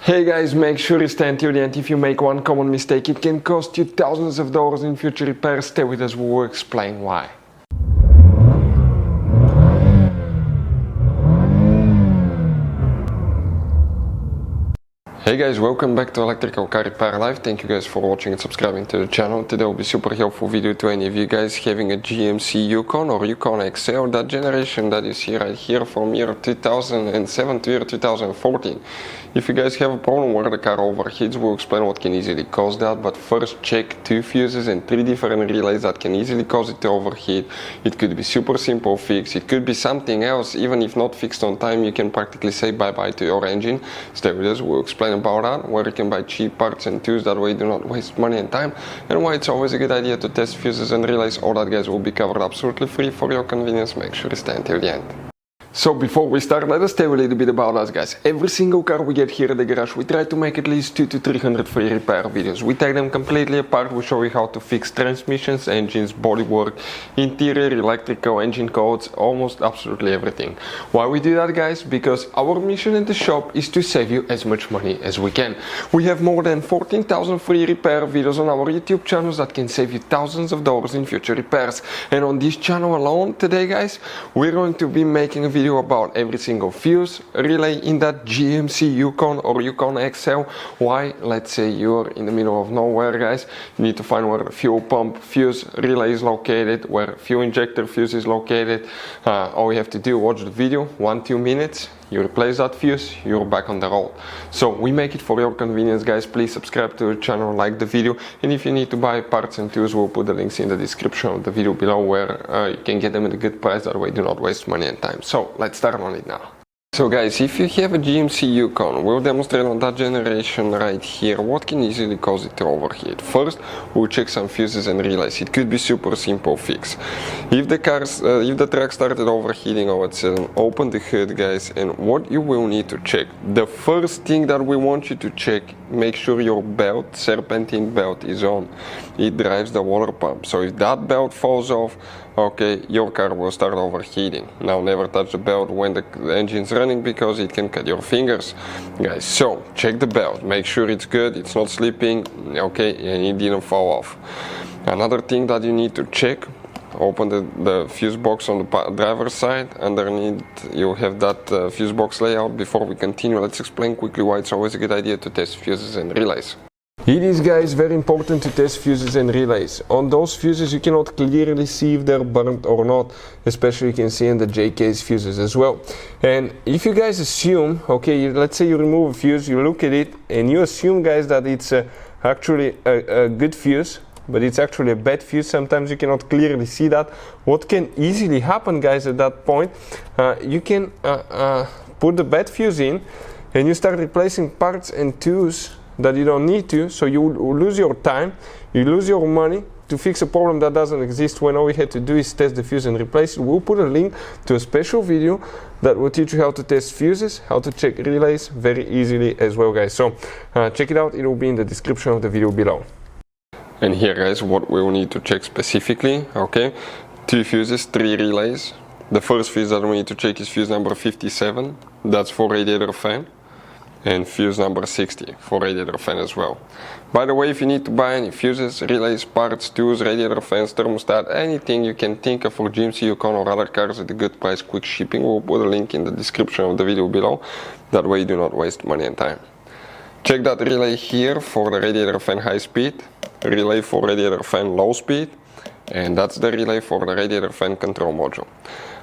Hey guys, make sure you stay until the end. If you make one common mistake, it can cost you thousands of dollars in future repairs. Stay with us, we will explain why. Hey guys, welcome back to Electrical Car Repair Live. Thank you guys for watching and subscribing to the channel. Today will be super helpful video to any of you guys having a GMC YUKON or YUKON XL, that generation that you see right here from year 2007 to year 2014. If you guys have a problem where the car overheats, we'll explain what can easily cause that, but first check 2 fuses and 3 different relays that can easily cause it to overheat. It could be super simple fix, it could be something else. Even if not fixed on time, you can practically say bye-bye to your engine. Stay with us, we'll explain about that, where you can buy cheap parts and tools, that way you do not waste money and time, and why it's always a good idea to test fuses and relays. All that guys will be covered absolutely free for your convenience. Make sure to stay until the end. So before we start, let us tell you a little bit about us guys. Every single car we get here at the garage, we try to make at least 200 to 300 free repair videos. We take them completely apart, we show you how to fix transmissions, engines, bodywork, interior, electrical, engine codes, almost absolutely everything. Why we do that guys? Because our mission in the shop is to save you as much money as we can. We have more than 14,000 free repair videos on our YouTube channels that can save you thousands of dollars in future repairs. And on this channel alone today guys, we're going to be making a video about every single fuse relay in that GMC YUKON or YUKON XL. Why? Let's say you're in the middle of nowhere guys, you need to find where the fuel pump fuse relay is located, where fuel injector fuse is located. All you have to do, watch the video, 1-2 minutes, you replace that fuse, you're back on the road. So we make it for your convenience guys. Please subscribe to the channel, like the video, and if you need to buy parts and tools, we'll put the links in the description of the video below, where you can get them at a good price, that way do not waste money and time. So let's start on it now. So guys, if you have a GMC YUKON, we'll demonstrate on that generation right here what can easily cause it to overheat. First, we'll check some fuses and relays. It could be super simple fix. If the truck started overheating all of a sudden, open the hood guys, and what you will need to check. The first thing that we want you to check, make sure your belt, serpentine belt, is on. It drives the water pump. So if that belt falls off, okay, your car will start overheating. Now never touch the belt when the engine's running, because it can cut your fingers guys. So check the belt, make sure it's good, it's not slipping, okay, and it didn't fall off. Another thing that you need to check, open the fuse box on the driver's side. Underneath you have that fuse box layout. Before we continue, let's explain quickly why it's always a good idea to test fuses and relays. It is guys very important to test fuses and relays. On those fuses you cannot clearly see if they're burnt or not, especially you can see in the J-case fuses as well. And if you guys assume, okay, let's say you remove a fuse, you look at it and you assume guys that it's actually a good fuse, but it's actually a bad fuse, sometimes you cannot clearly see that. What can easily happen guys at that point, you can put the bad fuse in and you start replacing parts and tools that you don't need to, so you lose your time, you lose your money to fix a problem that doesn't exist, when all we had to do is test the fuse and replace it. We'll put a link to a special video that will teach you how to test fuses, how to check relays very easily as well guys. So check it out, it will be in the description of the video below. And here guys, what we will need to check specifically, okay, 2 fuses, 3 relays. The first fuse that we need to check is fuse number 57, that's for radiator fan. And fuse number 60 for radiator fan as well. By the way, if you need to buy any fuses, relays, parts, tools, radiator fans, thermostat, anything you can think of for GMC YUKON or other cars at a good price, quick shipping, we'll put a link in the description of the video below. That way you do not waste money and time. Check that relay here for the radiator fan high speed, relay for radiator fan low speed, and that's the relay for the radiator fan control module.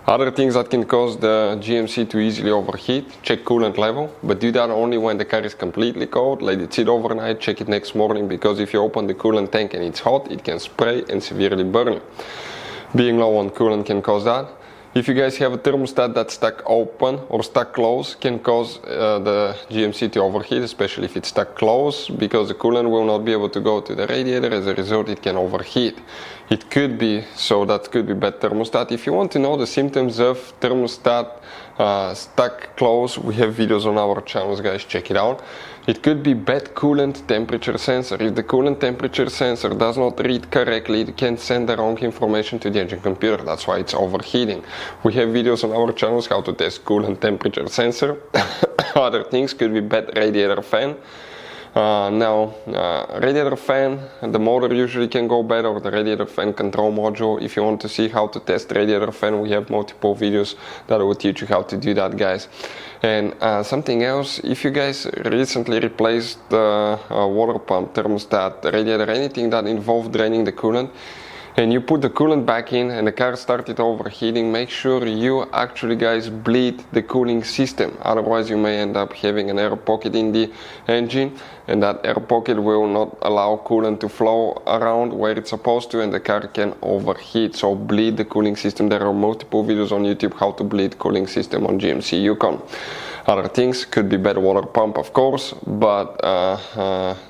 Other things that can cause the GMC to easily overheat, check coolant level, but do that only when the car is completely cold. Let it sit overnight, check it next morning, because if you open the coolant tank and it's hot, it can spray and severely burn you. Being low on coolant can cause that. If you guys have a thermostat that's stuck open or stuck close, can cause the GMC to overheat, especially if it's stuck close, because the coolant will not be able to go to the radiator. As a result, it can overheat. It could be, so that could be bad thermostat. If you want to know the symptoms of thermostat stuck close, we have videos on our channels, guys, check it out. It could be bad coolant temperature sensor. If the coolant temperature sensor does not read correctly, it can send the wrong information to the engine computer. That's why it's overheating. We have videos on our channels how to test coolant temperature sensor. Other things could be bad radiator fan. Radiator fan, the motor usually can go bad, or the radiator fan control module. If you want to see how to test radiator fan, we have multiple videos that will teach you how to do that, guys. And something else, if you guys recently replaced the water pump, thermostat, radiator, anything that involved draining the coolant, and you put the coolant back in and the car started overheating, make sure you actually, guys, bleed the cooling system. Otherwise you may end up having an air pocket in the engine, and that air pocket will not allow coolant to flow around where it's supposed to, and the car can overheat. So bleed the cooling system. There are multiple videos on YouTube how to bleed cooling system on GMC Yukon. Other things could be bad water pump, of course, but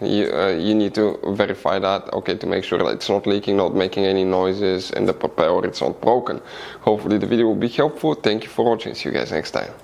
you need to verify that, okay, to make sure that it's not leaking, not making any noises, and the propeller it's not broken. Hopefully the video will be helpful. Thank you for watching. See you guys next time.